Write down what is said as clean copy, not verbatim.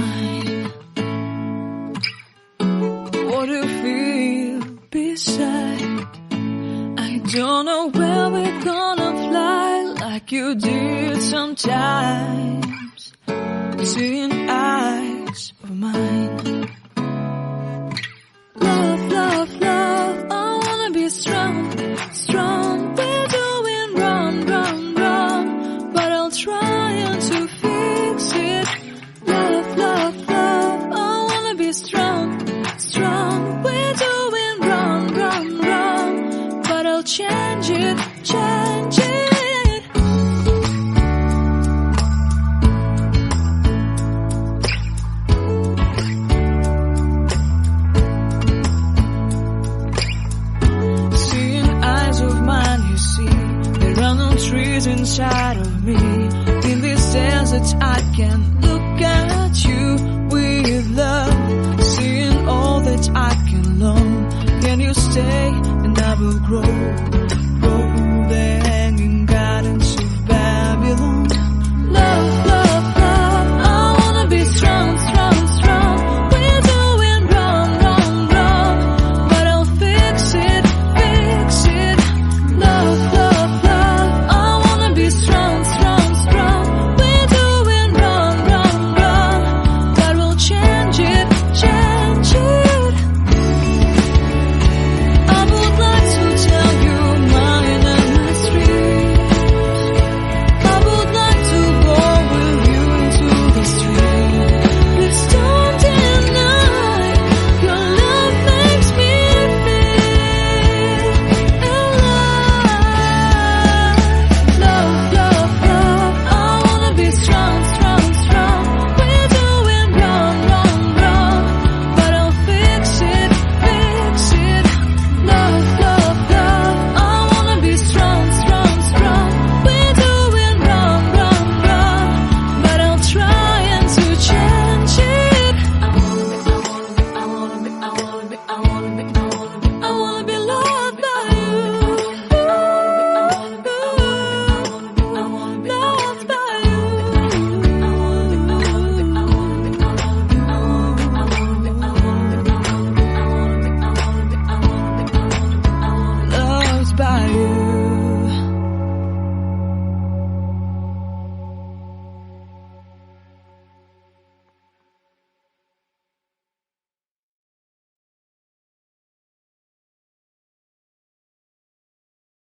mine. What do you feel beside? I don't know where we're gonna fly like you did sometimes, seeing eyes of mine. Love, love, love, I wanna be strong, strong. We're doing wrong, wrong, wrong, but I'll try to fix it. Love, love, love, I wanna be strong.